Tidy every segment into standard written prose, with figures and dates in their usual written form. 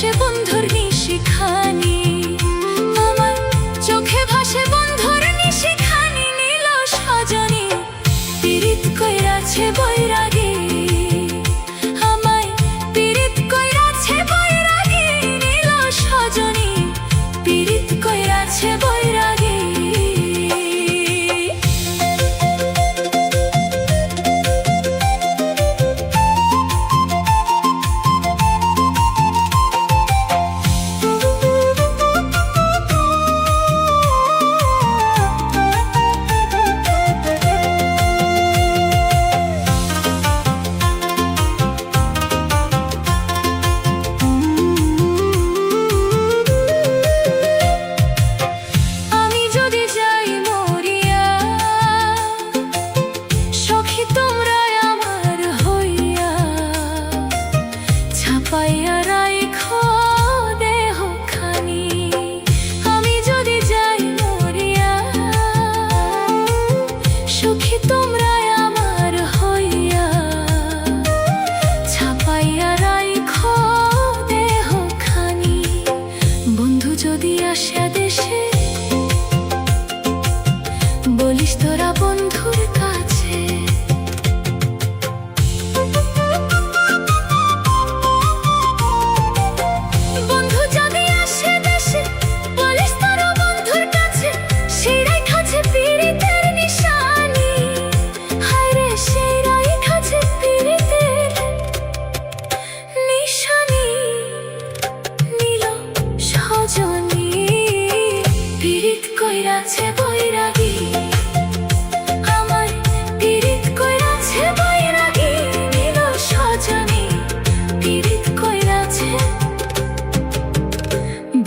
ভাসে বন্ধুর নিশিখানি, আমার চোখে ভাসে বন্ধুর নিশিখানি। নীল সজনী পীড়িত কইরাছে বৈরাগী, আমায় পীড়িত কইরাছে বৈরাগী। নীল সজনী পীড়িত কইরাছে বৈরাগী। বলিস তোরা বন্ধুর কাছে, বন্ধু যদি আসে দেশে, বলিস তোরা বন্ধুর কাছে। সেই রেখাছে পীড়িতের নিশানি, হায় রে সেই রেখাছে পীড়িতের নিশানি। নীল সজনী পীড়িত কইরাছে বৈরাগী, আমায় পীড়িত কইরাছে বৈরাগী। নীল সজনী পীড়িত কইরাছে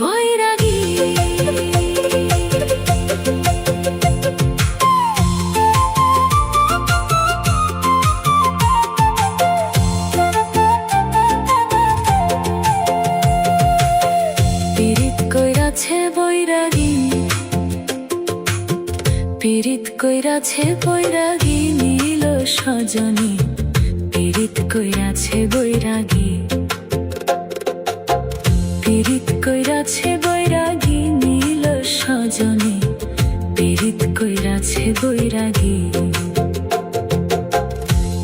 বৈরাগী। পীড়িত কইরাছে বৈরাগী, পীড়িত কইরাছে বৈরাগী। নীল সজনী পীড়িত কইরাছে বৈরাগী, পীড়িত কইরাছে বৈরাগী। নীল সজনী পীড়িত কইরাছে বৈরাগী।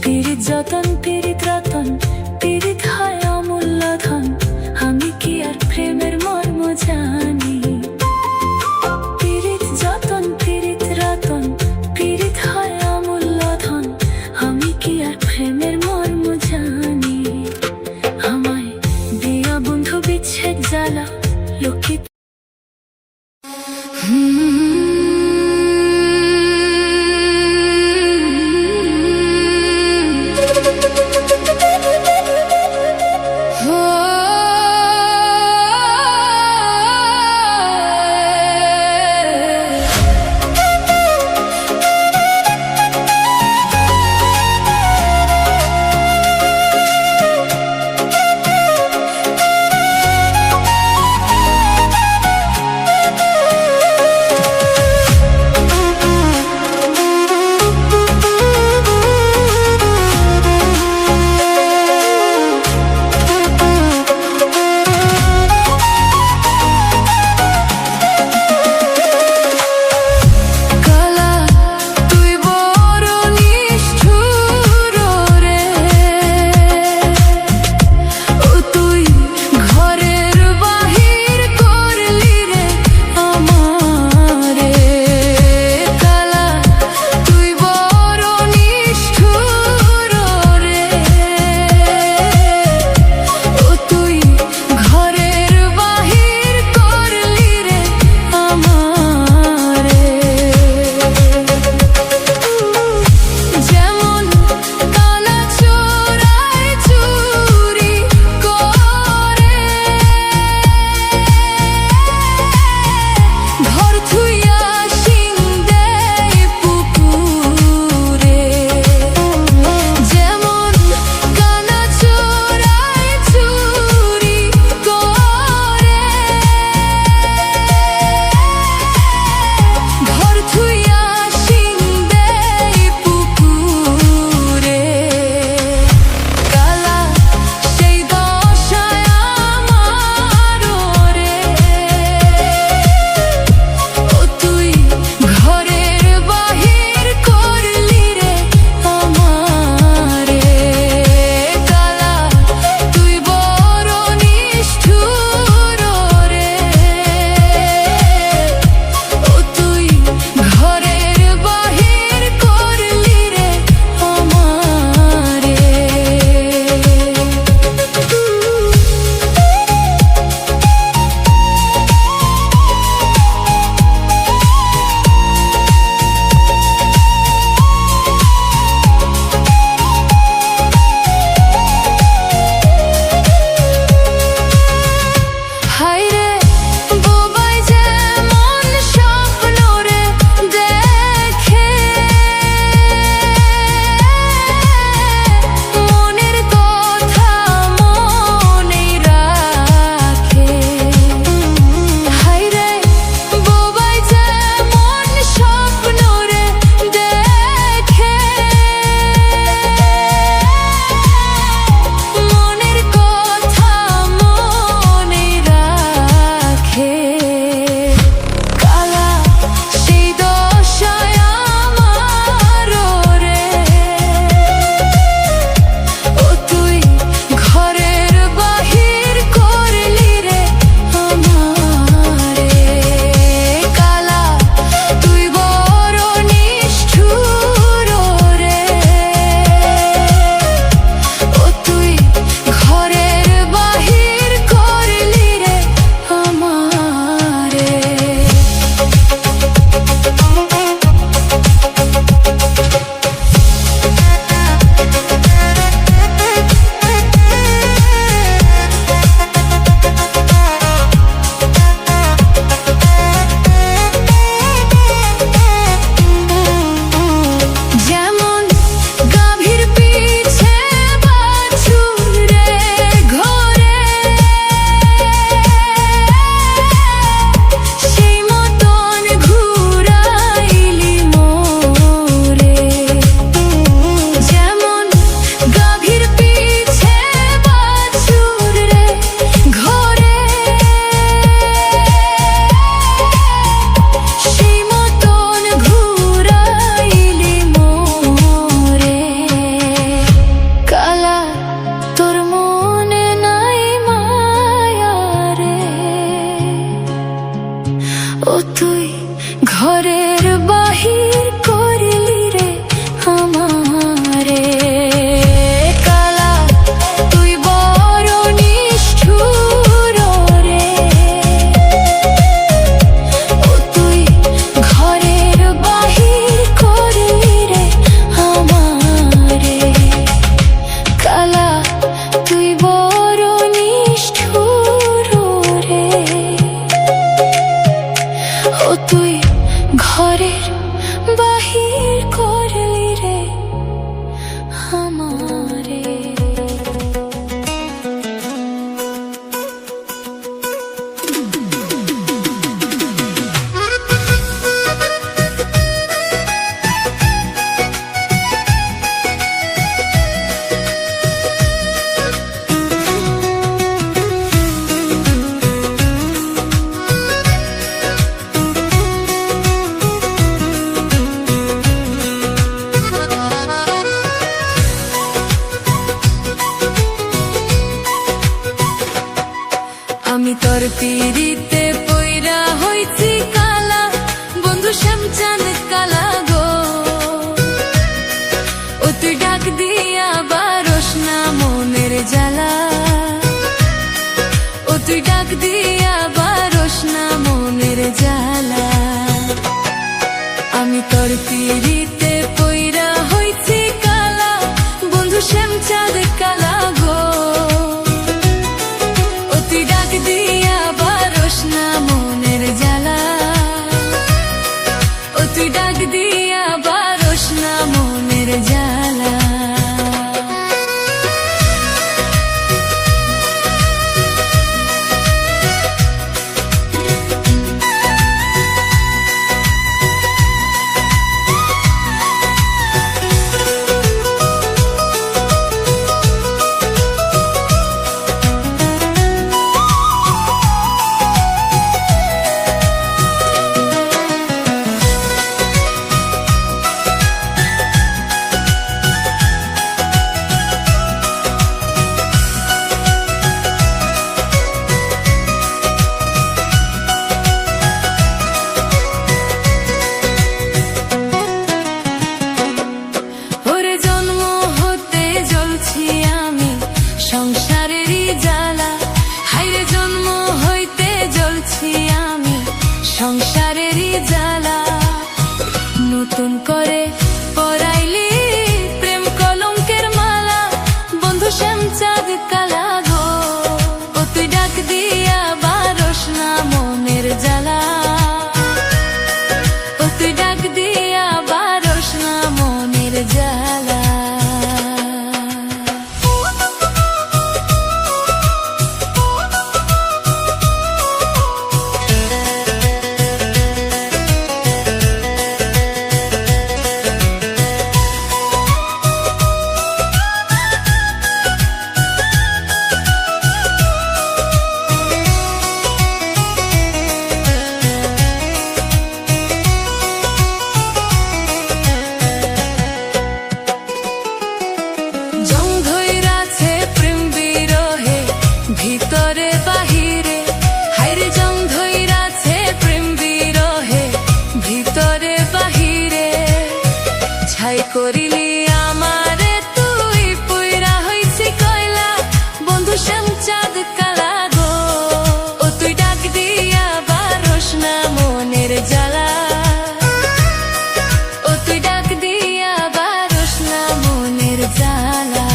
পীড়িত যতন পীড়িত রতন, পীড়িত হয় অমূল্য ধন। আমি কি আর প্রেমের মর্ম জানি? পীড়িত যতন পীড়িত রতন, পীড়িত হয় অমূল্য ধন। আমি কি আর প্রেমের মর্ম জানি? আমায় দিয়া বন্ধু বিচ্ছেদ জ্বালা লক্ষ্মী। আমি তোর পিড়িতে পইরা হইছি কালা, বন্ধু শ্যামচাঁদ কালা গো। ও তুই ডাক দিয়া বারস না মনের জ্বালা, ও তুই ডাক দিয়া বারস না মনের জ্বালা। আমি তোর পিড়িতে পইরা হইছি কালা, বন্ধু শ্যামচাঁদ কালা গো। ও তুই ডাক দিয়া বারস না মনের জ্বালা, ও তুই ডাক দিয়া বারস না মনের জ্বালা। সংসারেরই জ্বালা, হাইরে জন্ম হইতে জ্বলছি আমি সংসারেরই জ্বালা। নতুন করে পরাইলি প্রেম কলঙ্কের মালা, বন্ধু শ্যামচাঁদ কালা গো। ও তুই ডাক দিয়া বারস না মনের জ্বালা, ও তুই ডাক দিয়া বারস না মনের জ্বালা। ভিতরে বাহিরে হাইরে জং ধইরাছে প্রেম বিরহে, ভিতরে বাহিরে ছাই করিলি আমারে তুই পুইরা হইছি কয়লা, বন্ধু শ্যামচাঁদ কালা গো। ও তুই ডাক দিয়া বারস না মনের জ্বালা, ও তুই ডাক দিয়া বারস না মনের জ্বালা।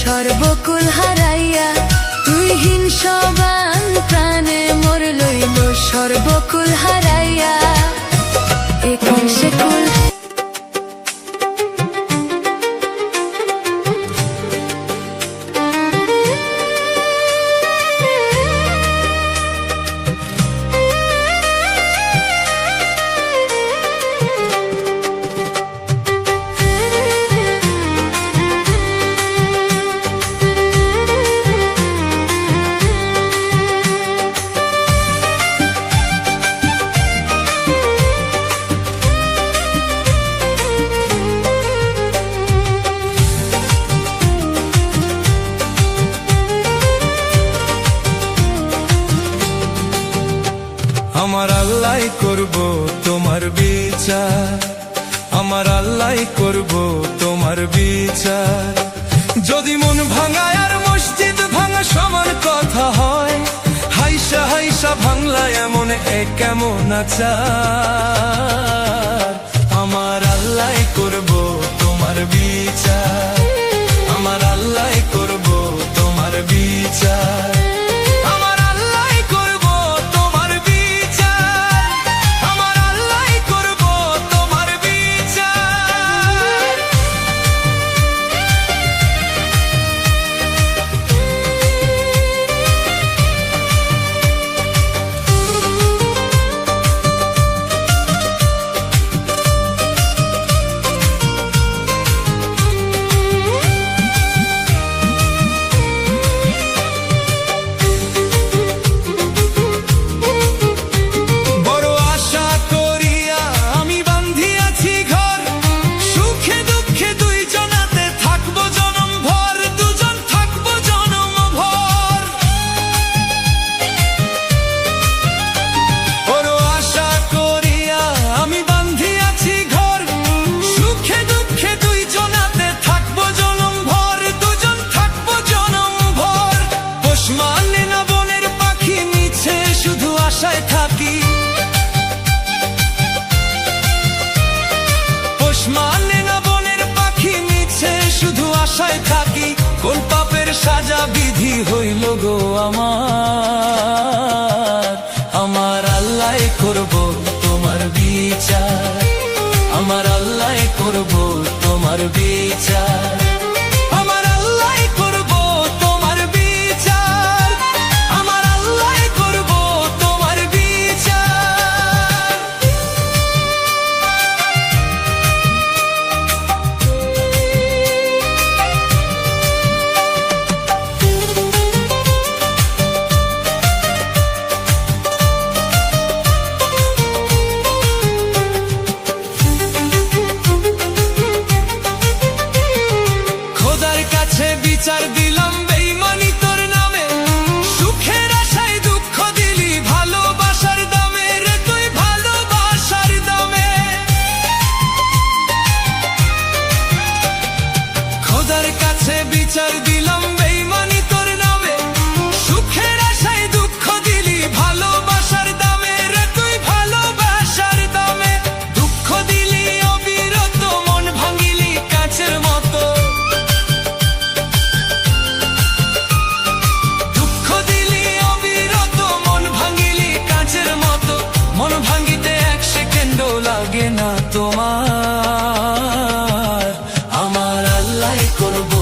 সর্বকুল হারাইয়া তুই হিংসবান প্রাণে মোর লইল, সর্বকুল হারাইয়া এ কোন সে কুল। আমার আল্লাহ করব তোমার বিচার, আমার আল্লাহ করব তোমার বিচার। যদি মন ভাঙা আর মসজিদ ভাঙা সমান কথা হয়, হাইসা হাইসা ভাঙলা এমন কেমন আচার। আমার আল্লাহ করব তোমার বিচার, আমার আল্লাহ করব তোমার বিচার। আশায় থাকি, কোন পাপের সাজা বিধি হইল গো আমার। আমার আল্লাহ করব তোমার বিচার, আমার আল্লাহ করব তোমার বিচার, আমার আল্লাহ করব তোমার বিচার, আমার আল্লাহ করব তোমার বিচার। বিচার দিলাম বেঈমানি তোর নামে, সুখের আশায় দুঃখ দিলি ভালোবাসার দামে রে তুই ভালোবাসার দামে। খোদার কাছে বিচার দিলাম বেঈমানি তোর নামে, সুখের আশায় দুঃখ দিলি ভালোবাসার দামে রে তুই ভালোবাসার দামে। দুঃখ দিলি অবিরত, মন ভাঙিলি কাচের মতো, মন ভাঙ্গিতে এক সেকেন্ডও লাগে না তোমার। আমার আল্লাহ করব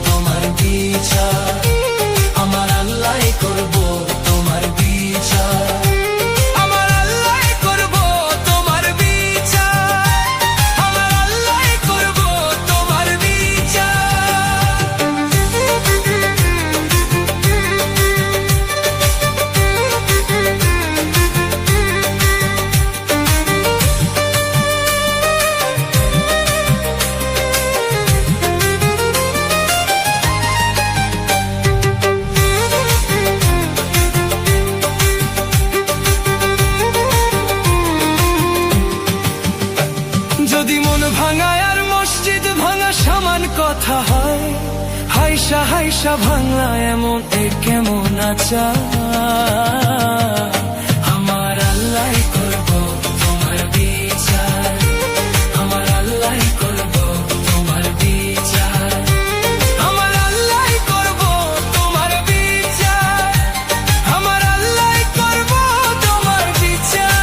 তোমার বিচার, আমার আল্লাহ করব তোমার বিচার, আমার আল্লাহ করব তোমার বিচার, আমার আল্লাহ করব তোমার বিচার। যদি মন ভাঙায় আর মসজিদ ভাঙা সমান কথা হয়, হাইসা হাইসা ভাঙলা এমন এ কেমন আচা। আমার আল্লাহ করব তোমার বিচার, আমার আল্লাহ করব তোমার বিচার, আমার আল্লাহ করব তোমার বিচার, আমার আল্লাহ করব তোমার বিচার।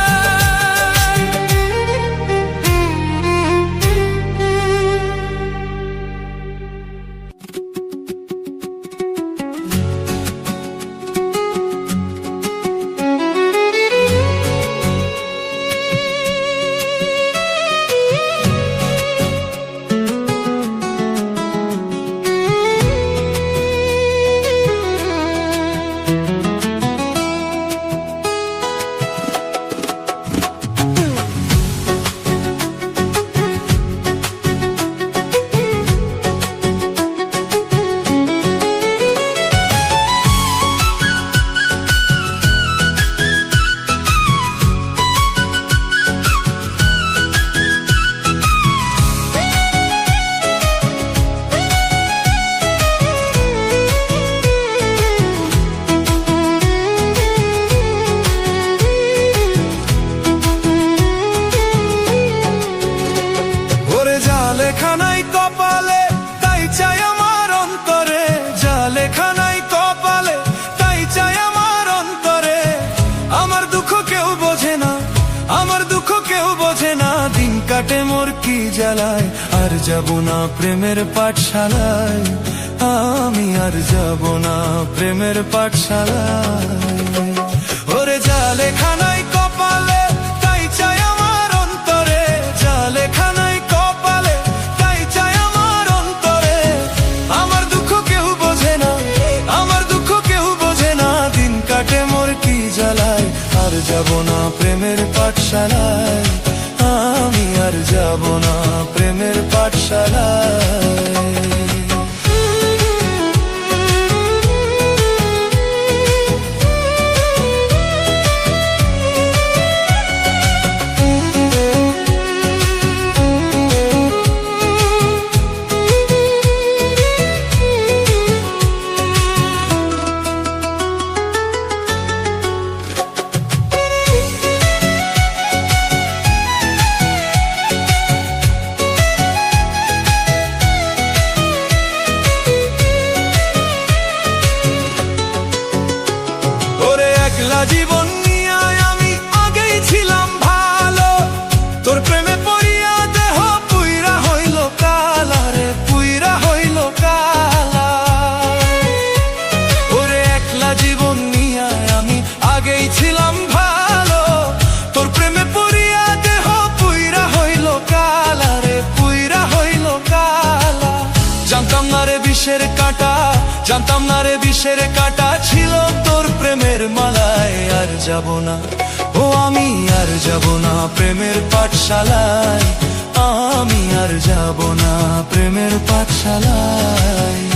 লেখা নাই কপালে তাই চাই আমার অন্তরে, যা লেখা নাই কপালে তাই চাই আমার অন্তরে। আমার দুঃখ কেউ বোঝে না, আমার দুঃখ কেউ বোঝে না, দিন কাটে মোর কি জ্বালায়। আর যাব না প্রেমের পাঠশালায়, আমি আর যাব না প্রেমের পাঠশালায়। ওরে যা লেখা নাই কপালে তাই চাই আমার অন্তরে, যা লেখা নাই কপালে তাই চাই আমার অন্তরে। আমার দুঃখ কেউ বোঝে না, আমার দুঃখ কেউ বোঝে না, দিন কাটে মোর কি জ্বালায়। আর যাব না প্রেমের পাঠশালায়, আমি আর যাব না প্রেমের পাঠশালায়। একলা জীবন নিয়ে আমি আগেই ছিলাম ভালো, তোর প্রেমে পড়িয়া দেহ পুইরা হইল কালা রে, পুইরা হইল কালা। ওরে একলা জীবন নিয়ে আমি আগেই ছিলাম ভালো, তোর প্রেমে পড়িয়া দেহ পুইরা হইল কালা রে, পুইরা হইল কালা। জানতাম না রে বিষের কাঁটা, জানতাম না রে বিষের কাঁটা ছিল তোর প্রেমের মালায়। আর যাব না, ও আমি আর যাব না প্রেমের পাঠশালায়, আমি আর যাব না প্রেমের পাঠশালায়।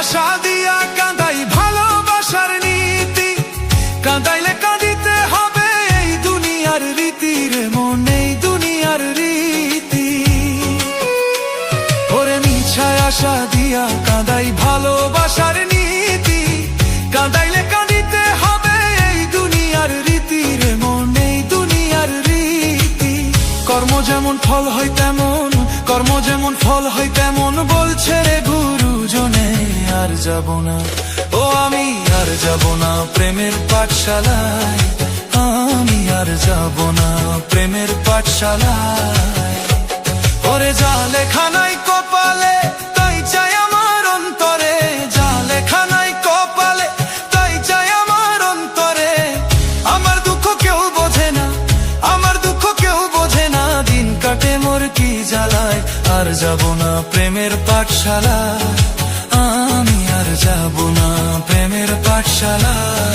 আশা দিয়া কাঁদাই ভালোবাসার নীতি, কাঁদাইলে কাঁদিতে হবে এই দুনিয়ার রীতি রে মন, এই দুনিয়ার রীতি। ওরে মিছায় আশা দিয়া কাঁদাই ভালোবাসার নীতি, কাঁদাইলে কাঁদিতে হবে এই দুনিয়ার রীতি রে মন, এই দুনিয়ার রীতি। কর্ম যেমন ফল হয় তেমন, কর্ম যেমন ফল হয় তেমন বলছে রে গুরুজনে। আর যাব না, ও আমি আর যাব না প্রেমের পাঠশালায়, আমি আর যাব না প্রেমের পাঠশালায়। ওরে যা লেখা নাই কপালে তাই চাই আমার অন্তরে, যা লেখা নাই কপালে তাই চাই আমার অন্তরে। আমার দুঃখ কেউ বোঝে না, আমার দুঃখ কেউ বোঝে না, দিন কাটে মোর কি জ্বালায়। আর যাব না প্রেমের পাঠশালায়, আমি আর যাব না প্রেমের পাঠশালায়।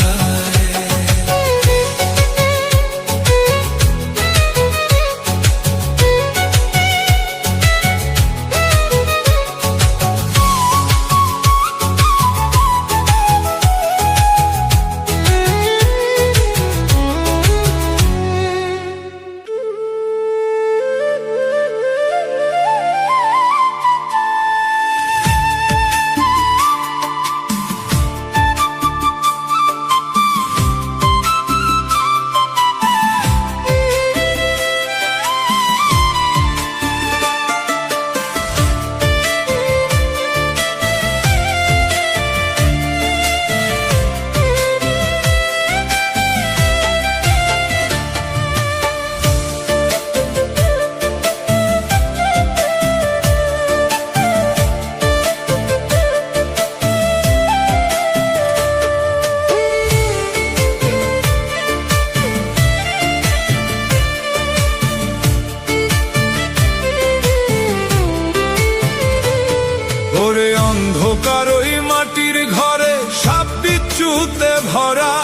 ওরে অন্ধকার ওই মাটির ঘরে সাপ বিচ্ছুতে ভরা,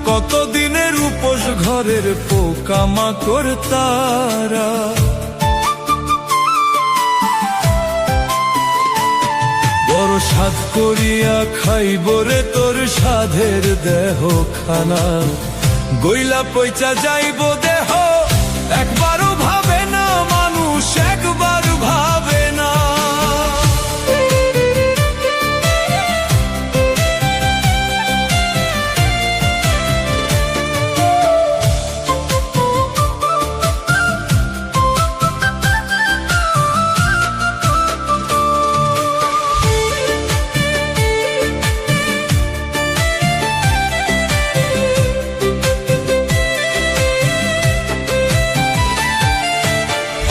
কতদিনের উপোস ঘরের পোকামাকড় তারা। বড় সাধ করিয়া খাইব রে তোর সাধের দেহ খানা, গইলা পয়চা যাইব দেহ একবারও ভাবে না মানুষ, একবার ভাবে না।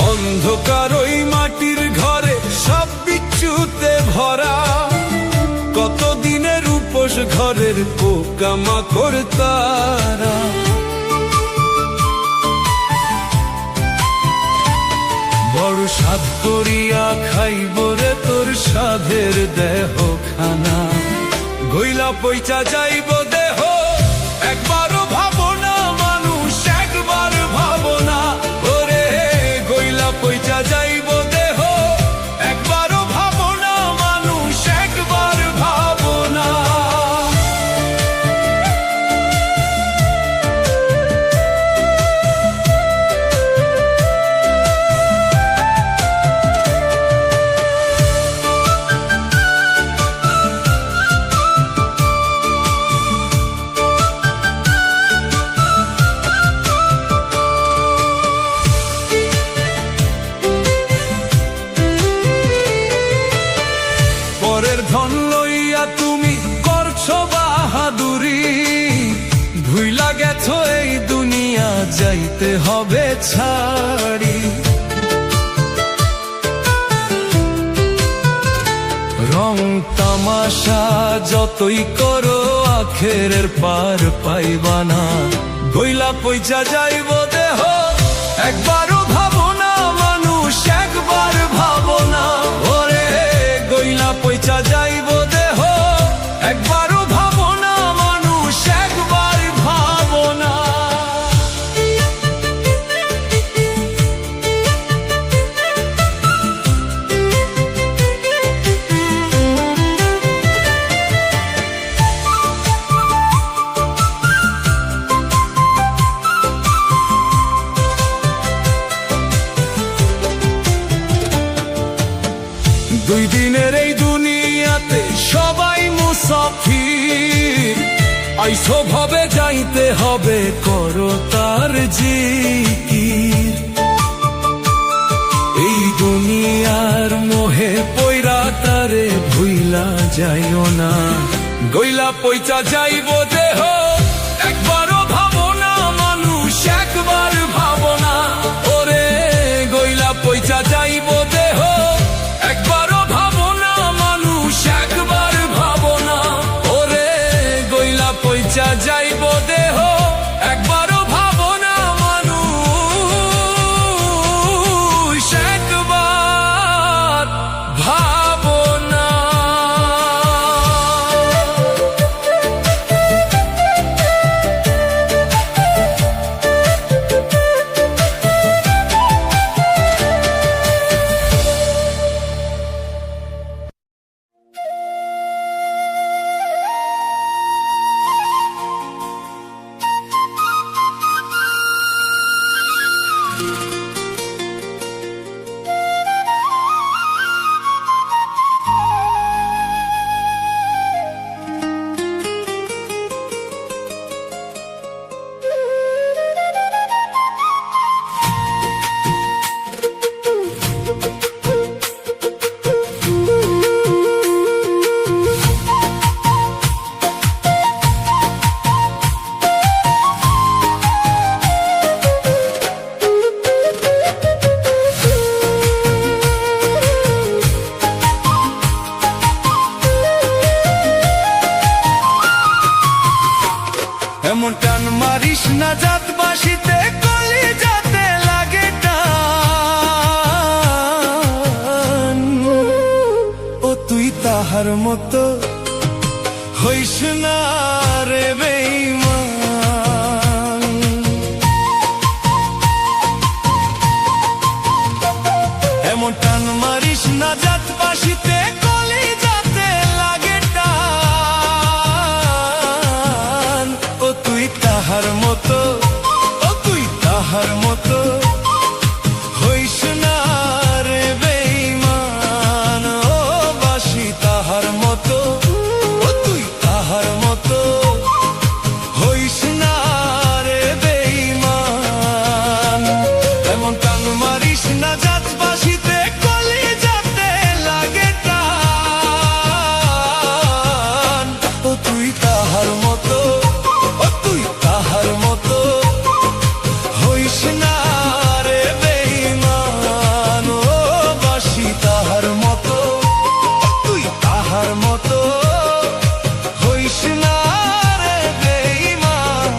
অন্ধকার ওই মাটির ঘরে সব বিচ্ছুতে ভরা, কতদিনের উপোস ঘরের পোকামাকড় তারা। বড় সাধ করিয়া খাইব রে তোর সাধের দেহ খানা, গইলা পয়চা যাইব দেহ একবারও ভাবো না মানুষ, একবার ভাবো না। ওরে গইলা পয়চা যাইব দেহ একবারও ভাবো না মানুষ, একবার ভাবো না। আশা যতই করো আখেরের পার পাইবা না। গইলা পইচা যাইব দেহ একবারও ভাবো না, মানুষ একবার ভাবো না। ওরে গইলা পইচা যাইব দেহ একবারও ভাবো না, মানুষ একবার ভাবো না। দুই দিনের এই দুনিয়াতে সবাই মুসাফির, আইসো ভাবে যাইতে হবে করো তার জিকির। এই দুনিয়ার মোহে পইরা তারে ভুইলা যাইও না। গইলা পইচা যাইব দেহ একবারও ভাবো না, মানুষ একবার ভাবো না। ওরে গইলা পইচা যাইব দেহ একবারও ভাবো না, মানুষ একবার ভাবো না। ওরে গইলা পইচা যাইব দেহ একবারও ভাবো না, মানুষ একবার ভাবো না। এমন টান মারিস না জাত বাসিতে কলি যাতে লাগে টান। ও তুই তাহার মতো হইস না রে বেঈমান। এমন টান মারিস না জাত বাসিতে কলি যাতে লাগে টান। ও তুই তাহার মতো, ও তুই তাহার মতো হইস না রে বেঈমান। ও বাসি তাহার মতো, ও তুই তাহার মতো হইস না রে বেঈমান। এমন টান মারিস না জাত বাসিতে কলি যাতে লাগে টান। ও তুই তাহার মতো, ও তুই তাহার মতো হইস না রে বেঈমান। ও বাসি তাহার মতো, ও তুই তাহার মতো হইস না রে বেঈমান।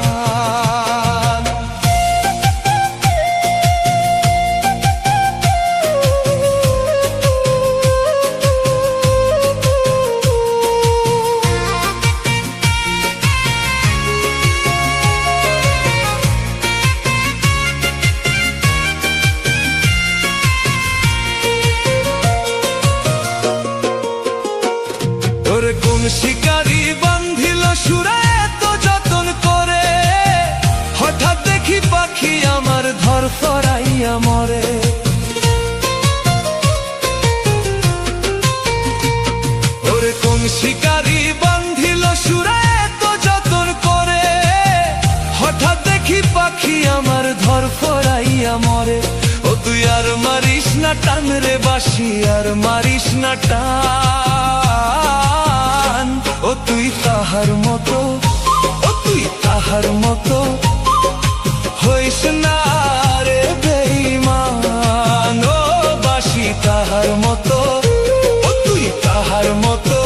তোর কোন শিকারি বান্ধিল সুরায় তো যতন করে, হঠাৎ দেখি পাখি আমার ধর ফরাইয়া মরে। ওরে কোন শিকারি বান্ধিল সুরায় তো যতন করে, হঠাৎ দেখি পাখি আমার ধর ফরাইয়া মরে। ও তুই আর মারিস না টান রে বাসি, আর মারিস না টান। ও তুই তাহার মতো, ও তুই তাহার মতো হইস না রে বেঈমান। ও বাসি তাহার মতো, ও তুই তাহার মতো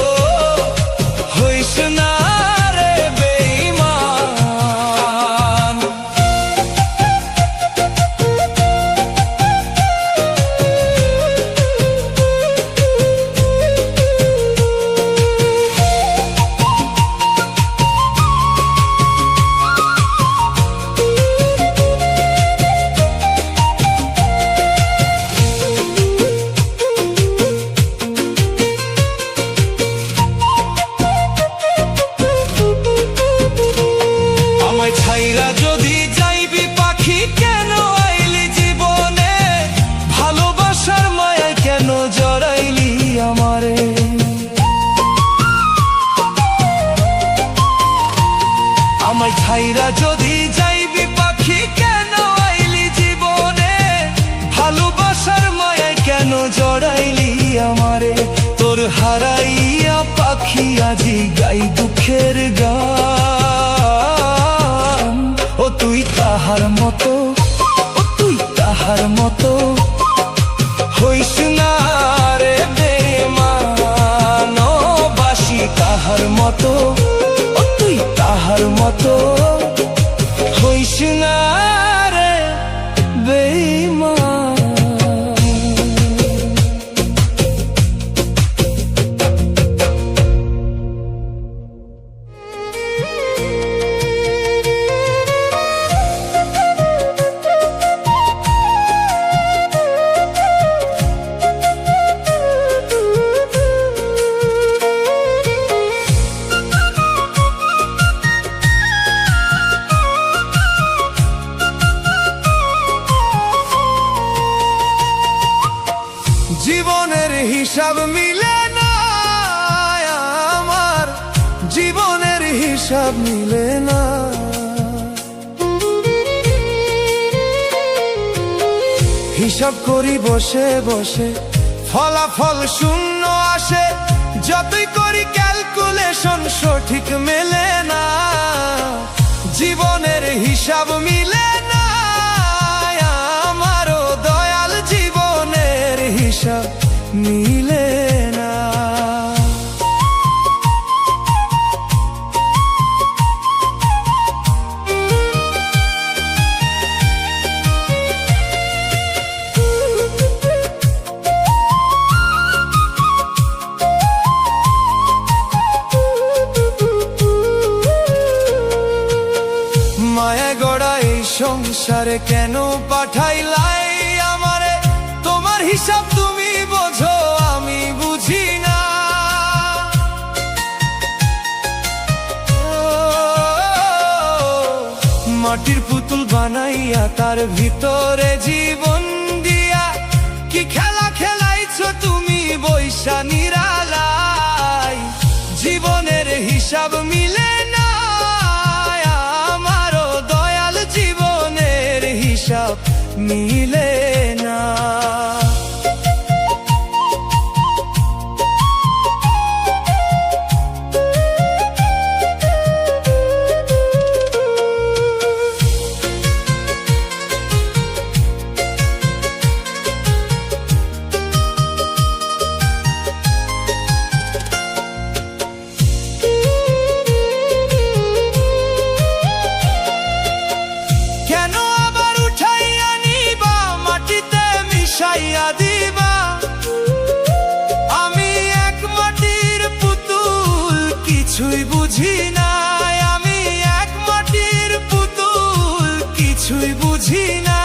আমায় ছাইরা যদি যাইবি পাখি কেন আইলি জীবনে, ভালোবাসার মায়ায় কেন জড়াইলি আমারে। তোর হারাইয়া পাখি আজি গাই দুঃখের গান। ও তুই তাহার মতো, ও তুই তাহার মতো হইস না রে বেঈমান। ও বাসি তাহার মতো, ও তুই তাহার মতো হইস না রে বেঈমান। জীবনের হিসাব মিলে না আমার, জীবনের হিসাব মিলে না। হিসাব করি বসে বসে ফলাফল শূন্য আসে, যতই করি ক্যালকুলেশন সঠিক মেলে না। জীবনের হিসাব মিলে না আমারও দয়াল, জীবনের হিসাব মিলে না। মায়া গড়া এই সংসারে কেন পাঠাইলাই আমারে, তোমার হিসাব তুমি বোঝো আমি বুঝি না। মাটির পুতুল বানাইয়া তার ভিতরে জীবন দিয়া, কি খেলা খেলাইছো তুমি বৈশা নিরালাই। জীবনের হিসাব মিলে না আমারও দয়াল, জীবনের হিসাব মিলে না। কেন আবার উঠাইয়া নিবা মাটিতে মিশাইয়া দিবা, আমি এক মাটির পুতুল কিছুই বুঝি না। আমি এক মাটির পুতুল কিছুই বুঝি না।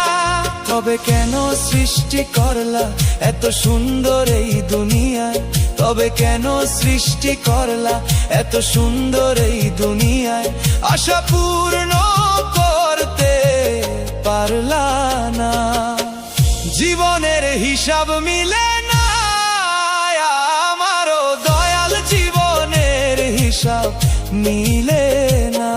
তবে কেন সৃষ্টি করলা এত সুন্দর এই দুনিয়ায়, তবে কেন সৃষ্টি করলা এত সুন্দর এই দুনিয়ায়, আশা পূর্ণ করতে পারলা না। জীবনের হিসাব মিলে না আমারও দয়াল, জীবনের হিসাব মিলে না।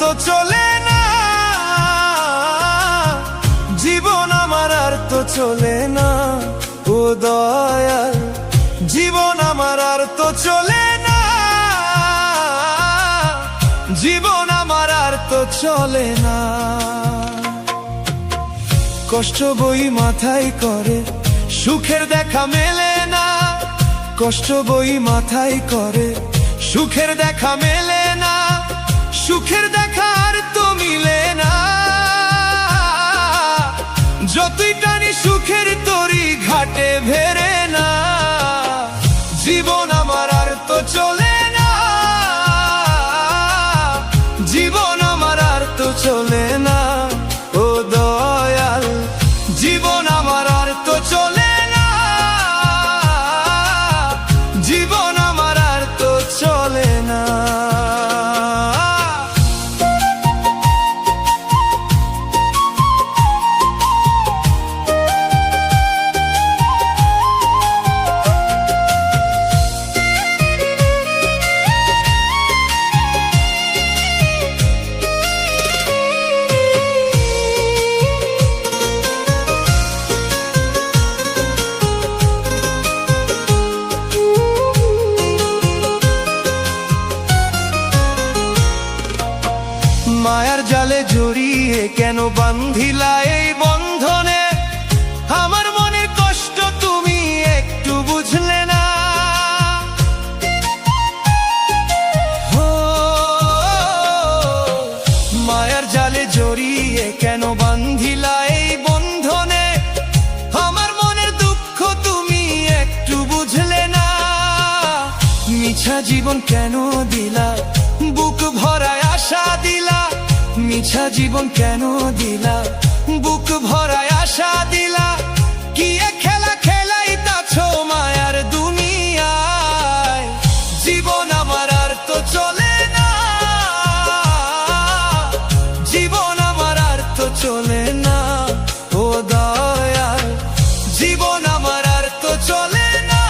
তো চলে না, জীবন আমার আর তো চলে না। ও ও দয়াল, জীবন আমার আর তো চলে না, জীবন আমার আর তো চলে না। কষ্ট বই মাথায় করে, সুখের দেখা মেলে না, কষ্ট বই মাথায় করে, সুখের দেখা মেলে না, সুখের দেখা আর তো মিলে না। যতই টানি সুখের তরি ঘাটে ভেরে না, জীবন আমার আর তো চলে না, জীবন আমার আর তো চলে না। ও দয়াল, জীবন আমার আর তো চলে না, জীবন আমার আর তো চলে না। মায়ার জালে জড়িয়ে কেন বান্ধিলা এই বন্ধনে, আমার মনের কষ্ট তুমি একটু বুঝলে না। ও মায়ার জালে জড়িয়ে কেন বান্ধিলা এই বন্ধনে, আমার মনের দুঃখ তুমি একটু বুঝলে না। মিছা জীবন কেন দিলা, বুক ভরায় আশা দিলা, মিছা জীবন কেন দিলা, বুক ভরায় আশা দিলা। কি এক খেলা খেলাইতাছো মায়ার দুনিয়ায়, জীবন আমার আর তো চলে না, জীবন আমার আর তো চলে না। ও দয়াল, জীবন আমার আর তো চলে না,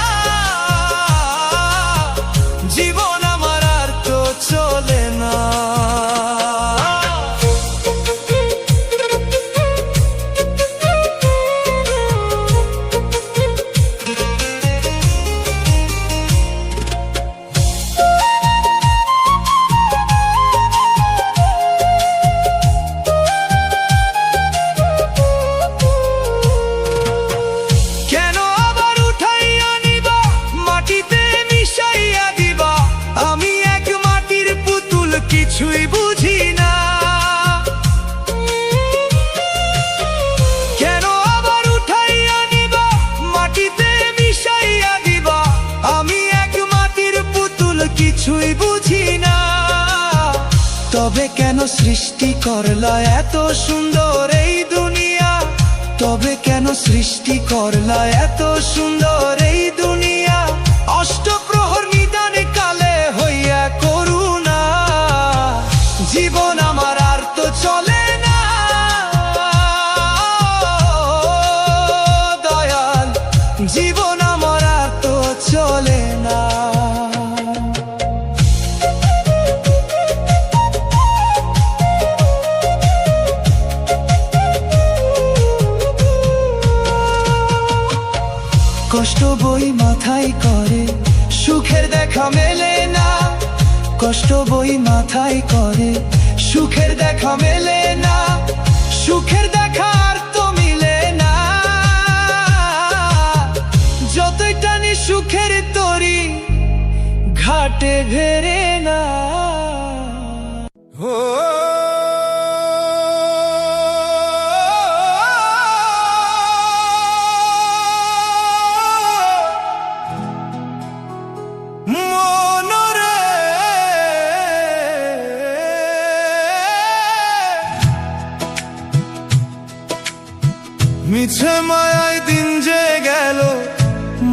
জীবন আমার আর তো চলে না। কেন আবার উঠাইয়া নিবা, মাটিতে মিশাইয়া দিবা, আমি এক মাটির পুতুল কিছুই বুঝি না। কেন আবার উঠাইয়া নিবা, মাটিতে মিশাইয়া দিবা, আমি এক মাটির পুতুল কিছুই বুঝি না। তবে কেন সৃষ্টি করলা এত সুন্দর এই দুনিয়া, তবে কেন সৃষ্টি করলা এত সুন্দর এই দুনিয়া। অষ্টপ্রহর নিদানে কালে হইয়া করুণা, জীবন আমার আর তো চলে না। দয়াল, জীবন আমার আর তো চলে না। কষ্ট বই মাথায় করে, সুখের দেখা মেলে না, কষ্ট বই মাথায় করে, সুখের দেখা মেলে না, সুখের দেখা আর তো মিলে না। যতই টানি সুখের তরি ঘাটে ভেরে না। ও মনরে, মিছে মায়ায় দিন যে গেল,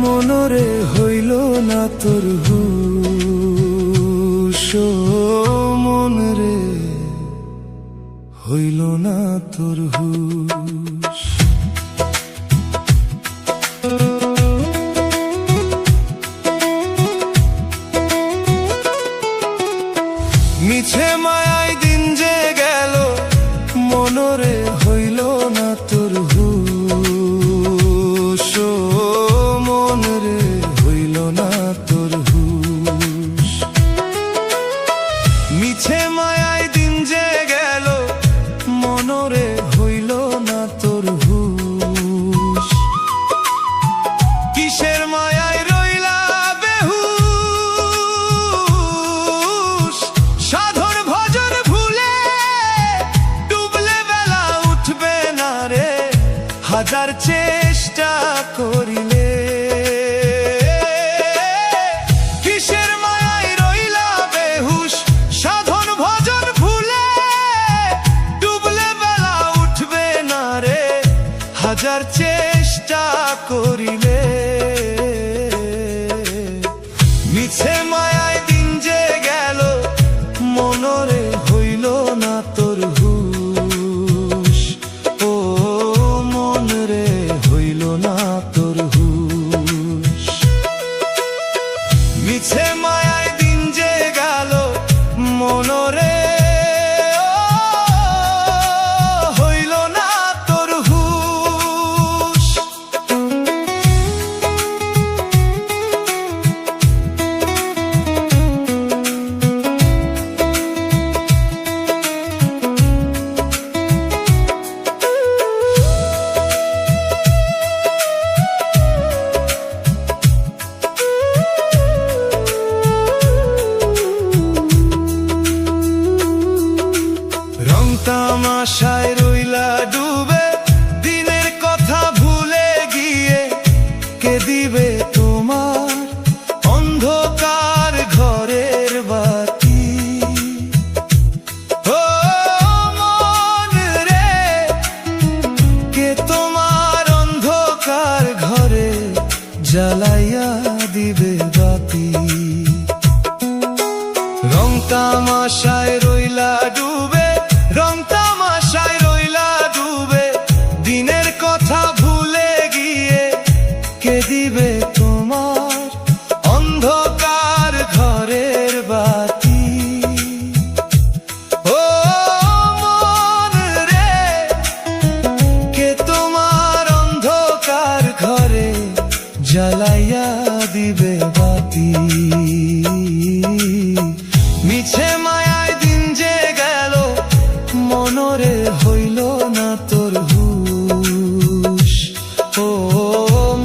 মনরে হইল না তোর হুশ। মনরে হইল না তোর হুশ। মিছে মায়ায় দিন যে গেল, মনরে হইল না তোর হুশ। চেষ্টা করিলে কিসের মায়ায় রইলা বেহুশ সাধন ভজন ভুলে ডুবলে বেলা উঠবে না রে হাজার চেষ্টা করিলে মিছে মায়ায় দিন যে গেল মনরে হইল না তোর হুশ ও মন রে হইল না তোর হুশ মিছে মায়ায় দিন যে গেল মনরে হইল না তোর হুশ রং তামাশায় রইলা ডুবে দিনের কথা ভুলে গিয়ে কে দিবে তোমার অন্ধকার ঘরের বাতি ও মন রে কে তোমার অন্ধকার ঘরে জ্বালাইয়া দিবে বাতি রং তামাশায় রইলা ডুবে রং তামাশায় রইলা ডুবে দিনের কথা ভুলে গিয়ে কে দিবে তোমার অন্ধকার ঘরের বাতি ও মন রে কে তোমার অন্ধকার ঘরে জ্বালাইয়া দিবে বাতি মিছে মায়ায় দিন যে গেল মনরে হইল না তোর হুশ ও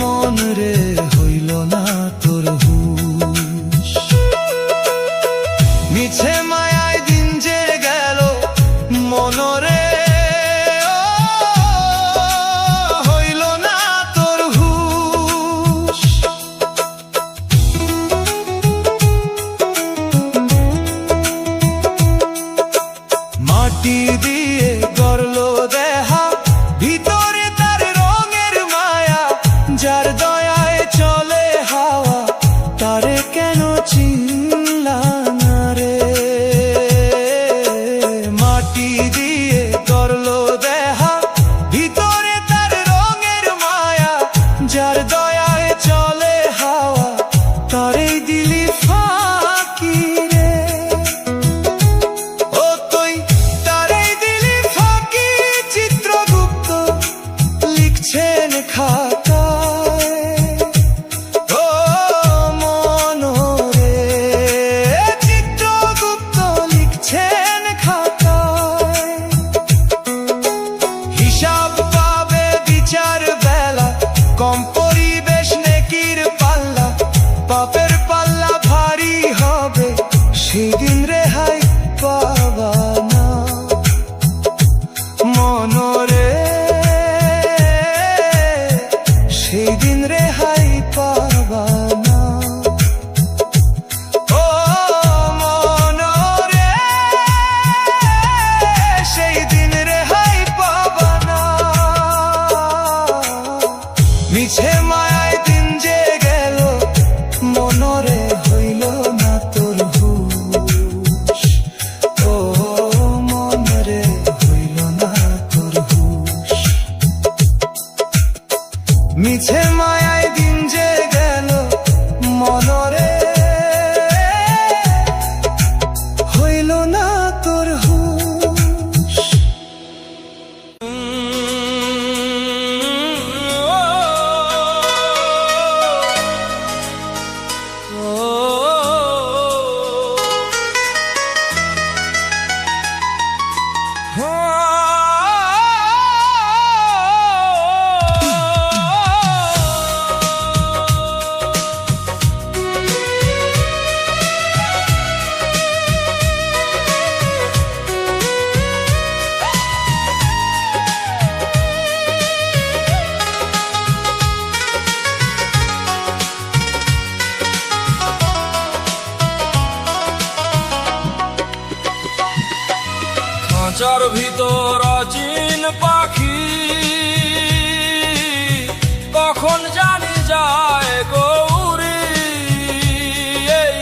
মন রে হইল না তোর হুশ মিছে মায়ায় দিন যে গেল মনরে হইল না তোর হুশ মাটি দিয়ে গড়লো দেহা ভিতরে তার রঙের মায়া যার দয়ায় চলে হাওয়া তারে কেন চিনলা না রে মাটি দিয়ে গড়লো দেহা ভিতরে তার রঙের মায়া যার দয়ায় চলে হাওয়া তারেই দিলি ফাঁকি রে ও তুই তারেই দিলি ফাঁকি চিত্রগুপ্ত লিখছেন খাতায় ও মন রে চিত্রগুপ্ত লিখছেন খাতায় হিসাব পাবে বিচার বেলা কম পরিবেশ নেকির পাল্লা পাপের পাল্লা ভারী হবে সেদিন রেহাই পাবা না মনরে সেদিন রেহাই পাবা না ও মনরে সেই দিন রেহাই পাবা না মিছে মায়ায় দিন যে গেল মনরে হইল না তোর হুশ ও মনরে হইল না তোর হুশ মিছে মায়ায় দিন যে গেল মনরে হইল না তোর হুশ খাঁচার ভিতর অচিন পাখি কখন জানি যায় গৌরী, এই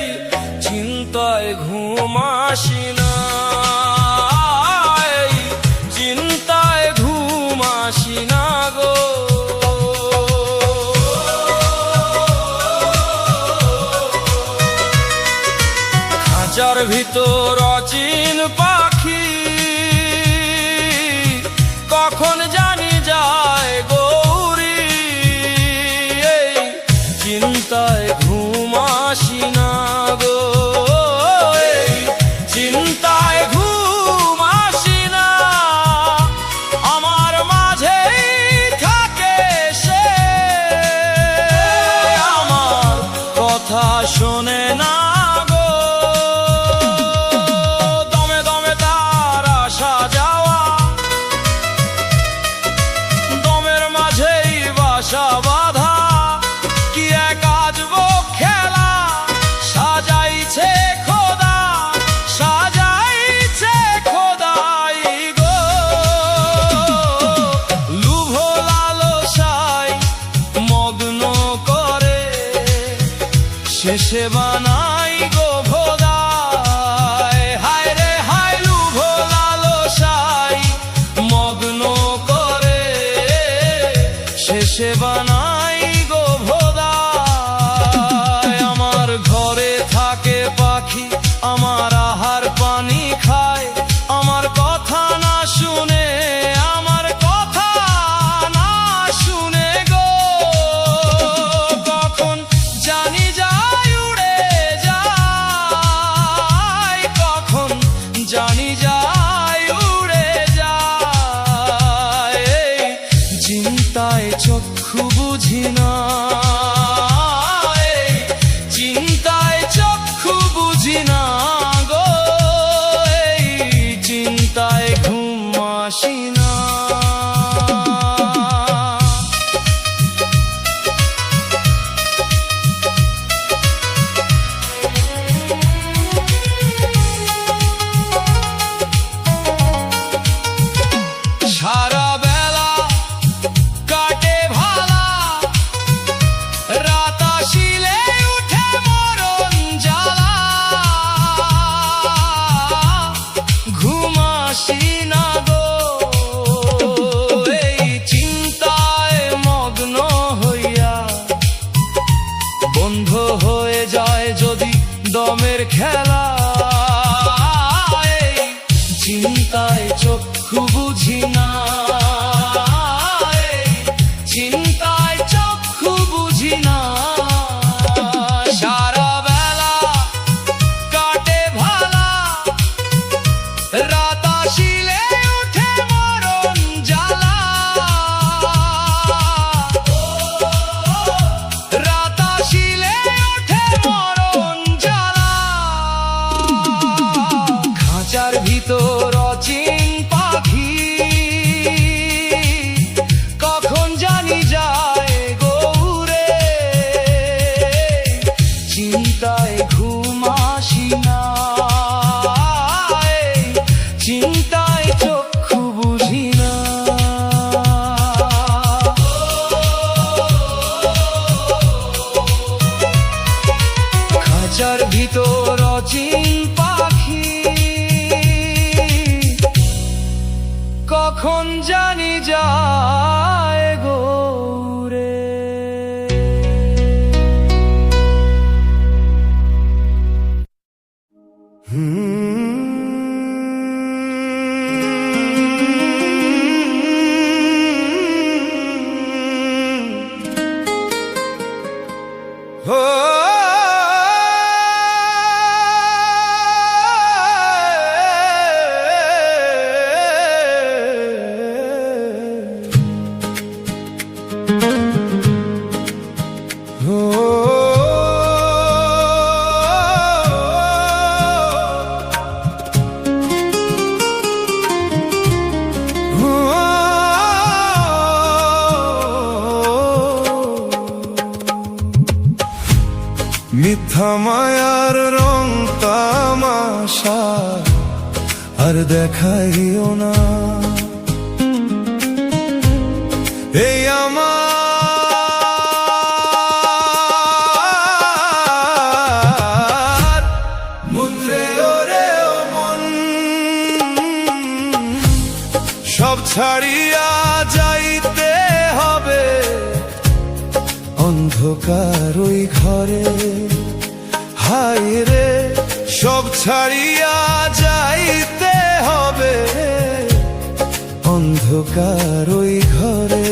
চিন্তায় ঘুম আসি না, এই চিন্তায় ঘুম আসি না গো। খাঁচার ভিতর অচিন পাখি কখন জানি যায় গৌরী, এই চিন্তায় ঘুম আসি না গো, এই চিন্তায় ঘুম আসি না। আমার মাঝেই থাকে সে, আমার কথা শোনে না গো। দমে দমে তার আসা যাওয়া, দমের মাঝেই বাসা বাঁধা, কি এক আজব খেলা সাজাইছে খোদা, সাজাইছে খোদাই গো। লুভ লালসায় মগ্ন করে শেষে বানাই গো ভোদায়, হায় রে হায় লুভ লালসায় মগ্ন করে শেষে বানাই গো ভোদায়। আমার ঘরে থাকে পাখি, আমার আহার পানি খায়, আমার কথা না শুনে, আমার কথা না শুনে গো। কখন জানি যায় উড়ে যায়, কখন জানি যায় উড়ে যায়, এই চিন্তায় চক্ষু বুঝি না, এই চিন্তায় চক্ষু বুঝি না গো, এই চিন্তায় ঘুম আসি না। সারা বেলা কাটে ভালা, রাত আসিলে উঠে মরণ জ্বালা, ঘুম আসি না গো, এই চিন্তায় মগ্ন হইয়া। বন্ধ হয়ে যায় যদি দমের খেলা, এই চিন্তায় চক্ষু বুঝি না, এই চিন্তায় চক্ষু বুঝি না। সারা বেলা কাটে ভালা, রাত আসিলে উঠে মরণ জ্বালা, রাত আসিলে উঠে মরণ জ্বালা। খাঁচার ভিতর অচিন পাখি কখন জানি যায় গৌরে, চিন্তায় ঘুম আসি না, এই চিন্তায় চক্ষু বুঝি না। খাঁচার ভিতর অচিন পাখি কখন জানি যায় গৌরে। মিথ্যা মায়ার রং তামাশা আর দেখাইও না। এই আমার মন রে ওরে ও মন, সব ছাড়িয়া যাইতে হবে অন্ধকার ওই ঘরে। হায় রে, সব ছাড়িয়া যাইতে হবে অন্ধকার ওই ঘরে।